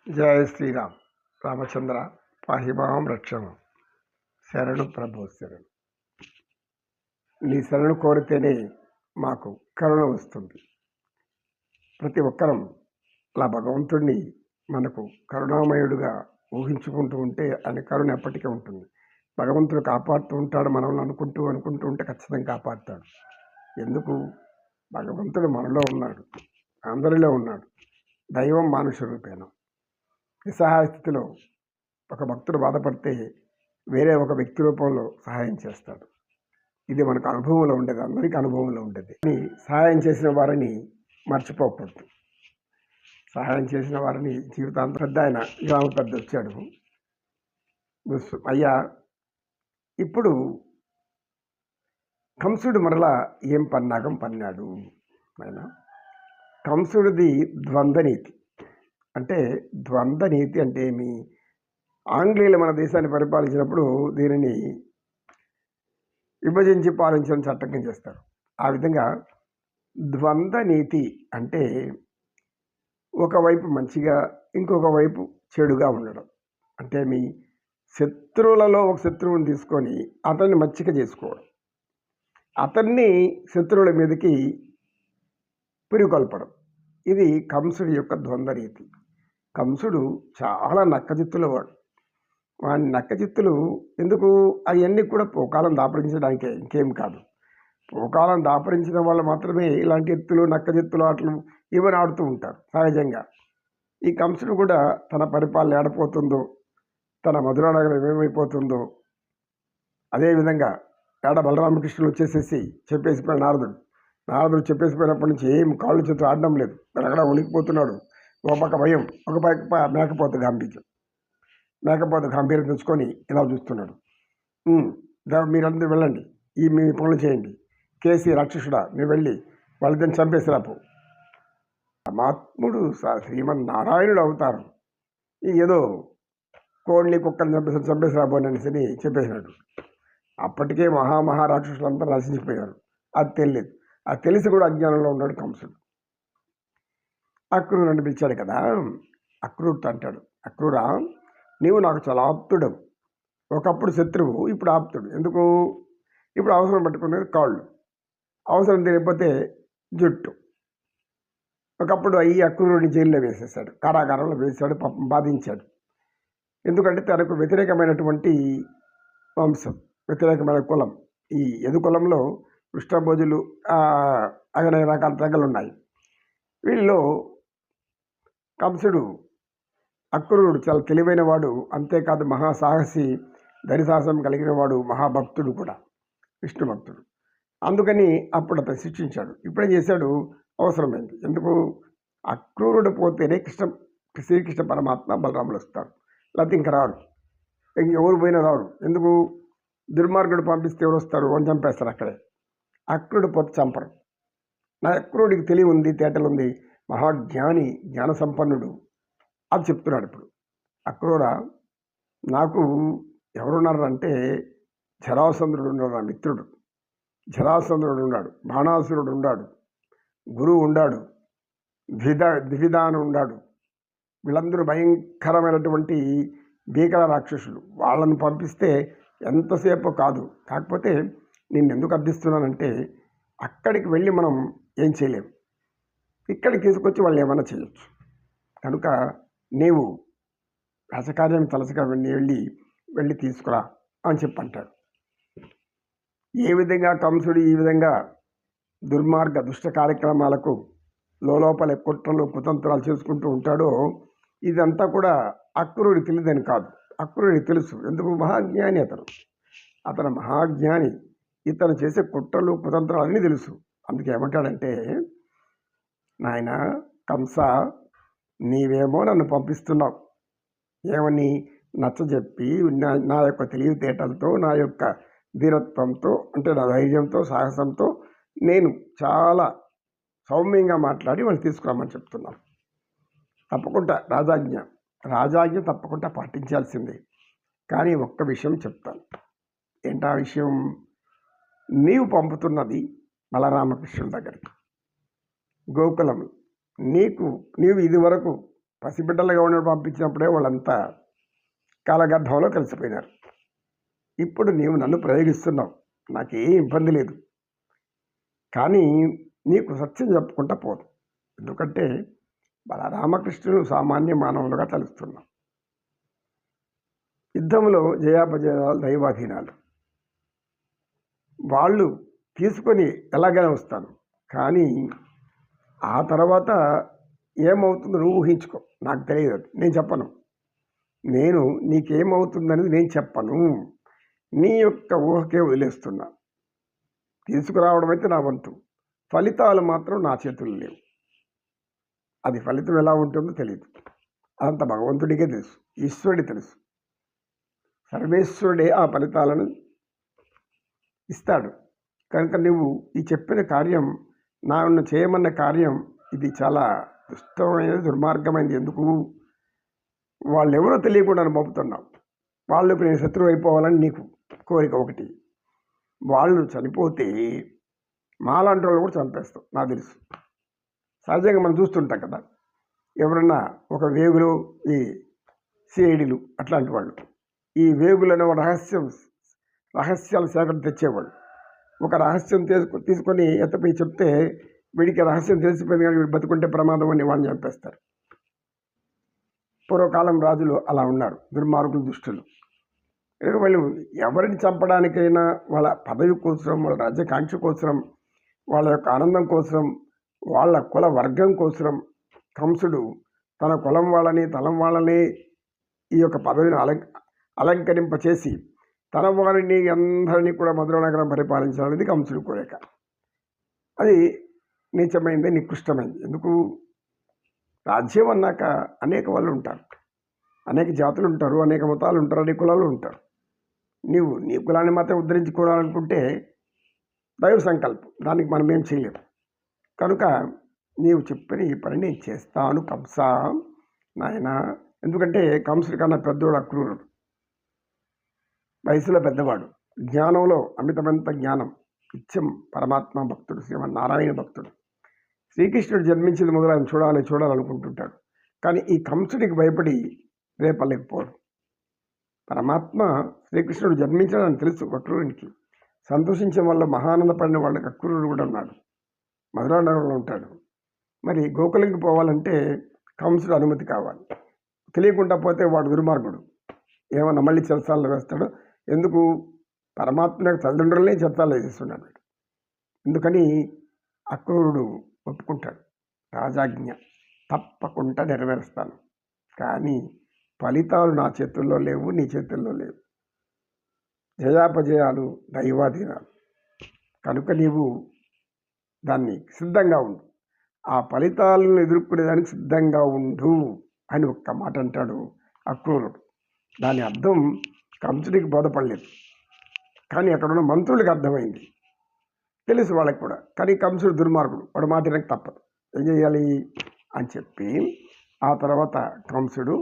జయ శ్రీరామ్. రామచంద్ర పాహిమాం రక్షమం. శరణు ప్రభు శరణు. నీ శరణు కోరితేనే మాకు కరుణ వస్తుంది. ప్రతి ఒక్కరం అలా భగవంతుడిని మనకు కరుణామయుడుగా ఊహించుకుంటూ ఉంటే ఆయన కరుణ ఎప్పటికీ ఉంటుంది. భగవంతుడు కాపాడుతూ ఉంటాడు, మనల్ని అనుకుంటూ ఉంటే ఖచ్చితంగా కాపాడుతాడు. ఎందుకు? భగవంతుడు మనలో ఉన్నాడు, అందరిలో ఉన్నాడు. దైవం మానుష రూపేణ. నిస్సహాయ స్థితిలో ఒక భక్తుడు బాధపడితే వేరే ఒక వ్యక్తి రూపంలో సహాయం చేస్తాడు. ఇది మనకు అనుభవంలో ఉండేది, అందరికీ అనుభవంలో ఉండేది. సహాయం చేసిన వారిని మర్చిపోకూడదు. సహాయం చేసిన వారిని జీవితాంతం పెద్ద ఆయన గ్రామ పెద్ద వచ్చాడు. అయ్యా, ఇప్పుడు కంసుడు మరలా ఏం పన్నాగం పన్నాడు? ఆయన కంసుడిది ద్వంద్వనీతి. అంటే ద్వంద్వనీతి అంటే ఏమి? ఆంగ్లేయులు మన దేశాన్ని పరిపాలించినప్పుడు దీనిని విభజించి పాలించడం చట్టం చేస్తారు. ఆ విధంగా ద్వంద్వనీతి అంటే ఒకవైపు మంచిగా, ఇంకొక వైపు చెడుగా ఉండడం. అంటే మీ శత్రువులలో ఒక శత్రువుని తీసుకొని అతన్ని మచ్చిక చేసుకోవడం, అతన్ని శత్రువుల మీదకి పురికొల్పడం. ఇది కంసుడి యొక్క ద్వంద్వనీతి. కంసుడు చాలా నక్కజిత్తుల వాడు. వాని నక్కజిత్తులు ఎందుకు? అవన్నీ కూడా పోకాలం దాపరించడానికే, ఇంకేం కాదు. పోకాలం దాపరించిన వాళ్ళు మాత్రమే ఇలాంటి ఎత్తులు, నక్కజిత్తులు ఆటలు ఇవన్నీ ఆడుతూ ఉంటారు సహజంగా. ఈ కంసుడు కూడా తన పరిపాలన ఏడపోతుందో, తన మధురానగరం ఏమైపోతుందో, అదేవిధంగా ఏడ బలరామకృష్ణులు వచ్చేసేసి చెప్పేసిపోయిన నారదుడు చెప్పేసిపోయినప్పటి నుంచి ఏం కాళ్ళు చేతులు ఆడడం లేదు. అక్కడ ఉలికిపోతున్నాడు. ఒక పక్క భయం, ఒక పక్క మేకపోతు గాంభీర్యం. మేకపోతు గాంభీర్యం తెచ్చుకొని ఇలా చూస్తున్నాడు. మీరందరూ వెళ్ళండి, మీ పనులు చేయండి. కేసీ రాక్షసుడా, నువ్వు వెళ్ళి వాళ్ళిద్దరిని చంపేసిరాపు. పరమాత్ముడు శ్రీమన్నారాయణుడు అవుతారు. ఏదో కోళ్ళని కుక్కని చంపేసిరాబో అనేసి చెప్పేసినాడు. అప్పటికే మహారాక్షసులంతా నశించిపోయారు. అది తెలియదు. అది తెలిసి కూడా అజ్ఞానంలో ఉన్నాడు కంసుడు. అక్రూరుని పిలిచాడు కదా. అక్రూరుతో అంటాడు, అక్రూరా, నీవు నాకు చాలా ఆప్తుడు. ఒకప్పుడు శత్రువు, ఇప్పుడు ఆప్తుడు. ఎందుకు? ఇప్పుడు అవసరం పట్టుకునేది కాళ్ళు, అవసరం తెలియకపోతే జుట్టు. ఒకప్పుడు అక్రూరుని జైల్లో వేసేసాడు, కారాగారంలో వేసాడు, పాపం బాధించాడు. ఎందుకంటే తనకు వ్యతిరేకమైనటువంటి వంశం, వ్యతిరేకమైన కులం. ఈ యదు కులంలో కృష్ణభోజులు అనేక రకాల తెగలు ఉన్నాయి. వీళ్ళలో కంసుడు, అక్రూరుడు చాలా తెలివైన వాడు, అంతేకాదు మహాసాహసి, ధరిసాహసం కలిగిన వాడు, మహాభక్తుడు కూడా, విష్ణు భక్తుడు. అందుకని అప్పుడు అతను శిక్షించాడు. ఇప్పుడేం చేశాడు? అవసరమైంది. ఎందుకు? అక్రూరుడు పోతేనే శ్రీకృష్ణ పరమాత్మ బలరాములు వస్తారు, లేకపోతే ఇంకా రారు. ఎవరు పోయినా రారు. ఎందుకు? దుర్మార్గుడు పంపిస్తే ఎవరు వస్తారు? అని చంపేస్తారు అక్కడే. అక్రూరుడు పోతే చంపరు. నా అక్రూరుడికి తెలివి ఉంది, తేటలుంది, మహాజ్ఞాని, జ్ఞాన సంపన్నుడు. అది చెప్తున్నాడు ఇప్పుడు. అక్రూర, నాకు ఎవరున్నారు అంటే జరాసంధుడు ఉన్నాడు, నా మిత్రుడు. జరాసంధుడు ఉన్నాడు, బాణాసురుడు ఉన్నాడు, గురువు ఉన్నాడు, ద్విధాను ఉన్నాడు. వీళ్ళందరూ భయంకరమైనటువంటి భీకర రాక్షసులు. వాళ్ళని పంపిస్తే ఎంతసేపు కాదు. కాకపోతే నేను ఎందుకు అర్థిస్తున్నానంటే అక్కడికి వెళ్ళి మనం ఏం చేయలేము, ఇక్కడికి తీసుకొచ్చి వాళ్ళు ఏమైనా చేయొచ్చు. కనుక నీవు రాజకార్యం తలసగా వెళ్ళి తీసుకురా అని చెప్పంటాడు. ఏ విధంగా కంసుడు ఈ విధంగా దుర్మార్గ దుష్ట కార్యక్రమాలకు లోపల కుట్రలు కుతంత్రాలు చేసుకుంటూ ఉంటాడో, ఇదంతా కూడా అక్రూరుడికి తెలియదని కాదు, అక్రూరుడికి తెలుసు. ఎందుకు? మహాజ్ఞాని అతను మహాజ్ఞాని. ఇతను చేసే కుట్రలు కుతంత్రాలు అన్నీ తెలుసు. అందుకే ఏమంటాడంటే, నాయన కంస, నీవేమో నన్ను పంపిస్తున్నావు, ఏమని నచ్చజెప్పి నా యొక్క తెలివితేటలతో, నా యొక్క ధీరత్వంతో, అంటే నా ధైర్యంతో, సాహసంతో నేను చాలా సౌమ్యంగా మాట్లాడి వాళ్ళు తీసుకురామని చెప్తున్నాను. తప్పకుండా రాజాజ్ఞ తప్పకుండా పాటించాల్సిందే. కానీ ఒక్క విషయం చెప్తాను. ఏంటా విషయం? నీవు పంపుతున్నది బలరామకృష్ణుల దగ్గరికి, గోకులం. నీవు ఇది వరకు పసిబిడ్డలుగా ఉండి పంపించినప్పుడే వాళ్ళంతా కాలగర్భంలో కలిసిపోయినారు. ఇప్పుడు నీవు నన్ను ప్రయోగిస్తున్నావు, నాకేం ఇబ్బంది లేదు, కానీ నీకు సత్యం చెప్పుకుంటా పోదు. ఎందుకంటే బలరామకృష్ణుడు సామాన్య మానవులుగా తలుస్తున్నాం. యుద్ధంలో జయాపజయాలు దైవాధీనాలు. వాళ్ళు తీసుకొని ఎలాగైనా వస్తాను, కానీ ఆ తర్వాత ఏమవుతుందో నువ్వు ఊహించుకో, నాకు తెలియదు, నేను చెప్పను. నేను నీకేమవుతుందనేది నేను చెప్పను, నీ యొక్క ఊహకే వదిలేస్తున్నా. తీసుకురావడం అయితే నా వంతు, ఫలితాలు మాత్రం నా చేతుల్లో లేవు. అది ఫలితం ఎలా ఉంటుందో తెలియదు, అదంత భగవంతుడికే తెలుసు, ఈశ్వరుడికి తెలుసు. సర్వేశ్వరుడే ఆ ఫలితాలను ఇస్తాడు. కనుక నువ్వు ఈ చెప్పిన కార్యం, నన్ను చేయమన్న కార్యం, ఇది చాలా దుష్టమైనది, దుర్మార్గమైనది. ఎందుకు? వాళ్ళెవరో తెలియకుండా పంపుతున్నావు. వాళ్ళకు నేను శత్రువు అయిపోవాలని నీకు కోరిక ఒకటి. వాళ్ళు చనిపోతే మాలాంటి వాళ్ళు కూడా చంపేస్తాం, నాకు తెలుసు. సహజంగా మనం చూస్తుంటాం కదా, ఎవరన్నా ఒక వేగులు, ఈ సిఐడిలు అట్లాంటి వాళ్ళు, ఈ వేగులను రహస్యాలు సేకరణ తెచ్చేవాళ్ళు. ఒక రహస్యం తీసుకొని ఎత్తపోయి చెప్తే వీడికి రహస్యం తెలిసిపోయింది, కానీ వీడు బతుకుంటే ప్రమాదం అని వాళ్ళని చంపేస్తారు. పూర్వకాలం రాజులు అలా ఉన్నారు, దుర్మార్గులు, దుష్టులు. వాళ్ళు ఎవరిని చంపడానికైనా వాళ్ళ పదవి కోసం, వాళ్ళ రాజ్యకాంక్ష కోసం, వాళ్ళ యొక్క ఆనందం కోసం, వాళ్ళ కుల వర్గం కోసం కంసుడు తన కులం వాళ్ళని, తలం వాళ్ళని ఈ యొక్క పదవిని అలంకరింపచేసి తన వారిని అందరినీ కూడా మధుర నగరం పరిపాలించాలనేది కంసుడు కోరిక. అది నీచమైంది, నికృష్టమైంది. ఎందుకు? రాజ్యం అన్నాక అనేక వాళ్ళు ఉంటారు, అనేక జాతులు ఉంటారు, అనేక మతాలు ఉంటారు, అనేక కులాలు ఉంటారు. నీవు నీ కులాన్ని మాత్రం ఉద్ధరించుకోవాలనుకుంటే దైవ సంకల్పం, దానికి మనం ఏం చేయలేము. కనుక నీవు చెప్పిన ఈ పని నేను చేస్తాను కంస నాయన. ఎందుకంటే కంసుడి కన్నా పెద్దోడు అక్రూరుడు, వయసులో పెద్దవాడు, జ్ఞానంలో అమితమంత జ్ఞానం, నిత్యం పరమాత్మ భక్తుడు, శ్రీమన్నారాయణ భక్తుడు. శ్రీకృష్ణుడు జన్మించింది మొదలు ఆయన చూడాలనుకుంటుంటాడు, కానీ ఈ కంసుడికి భయపడి రేపలేకపోడు. పరమాత్మ శ్రీకృష్ణుడు జన్మించాడని తెలుసు అక్రూరునికి. సంతోషించడం వల్ల మహానందపడిన వాళ్ళకి అక్రూరుడు కూడా ఉన్నాడు, మధురానగరంలో ఉంటాడు. మరి గోకులంకి పోవాలంటే కంసుడు అనుమతి కావాలి. తెలియకుండా పోతే వాడు దుర్మార్గుడు, ఏమన్నా మళ్ళీ చెరసాలలో వేస్తాడు. ఎందుకు? పరమాత్మ యొక్క తల్లిదండ్రులనే చెరసాలలో వేసేస్తున్నాడు. ఎందుకని అక్రూరుడు ఒప్పుకుంటాడు, రాజాజ్ఞ తప్పకుండా నెరవేరుస్తాను, కానీ ఫలితాలు నా చేతుల్లో లేవు, నీ చేతుల్లో లేవు. జయాపజయాలు దైవాధీనాలు. కనుక నీవు దాన్ని సిద్ధంగా ఉండు, ఆ ఫలితాలను ఎదుర్కొనేదానికి సిద్ధంగా ఉండు అని ఒక్క మాట అంటాడు అక్రూరుడు. దాని అర్థం కంసుడికి బోధపడలేదు, కానీ అక్కడ ఉన్న మంత్రులకు అర్థమైంది, తెలుసు వాళ్ళకి కూడా. కానీ కంసుడు దుర్మార్గుడు, వాడు మాట వినక తప్పదు, ఏం చేయాలి అని చెప్పి ఆ తర్వాత కంసుడు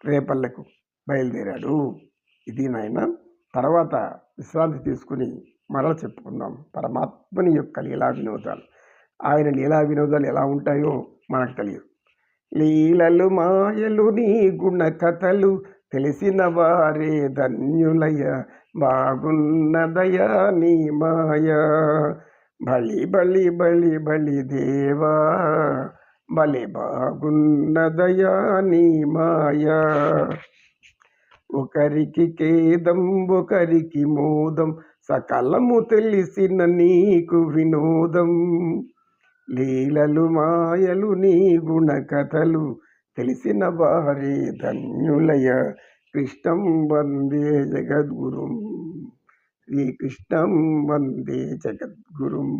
రేపల్లెకు బయలుదేరాడు. ఇది నాయన. తర్వాత విశ్రాంతి తీసుకుని మరల చెప్పుకుందాం పరమాత్మని యొక్క లీలా వినోదాలు. ఆయన లీలా వినోదాలు ఎలా ఉంటాయో మనకు తెలియదు. లీలలు మాయలు నీ గుణ కథలు తెలిసిన వారే ధన్యులయ, బాగున్నదయా నీ మాయ. బలి బలి బలి బలి దేవా, బలి బాగున్నదయా నీ మాయ. ఒకరికి ఖేదం ఒకరికి మోదం, సకలము తెలిసిన నీకు వినోదం. లీలలు మాయలు నీ గుణ కథలు తెలిసిన వారే ధన్యులయ, కృష్ణం వందే జగద్గురుం, శ్రీకృష్ణం వందే జగద్గురుం.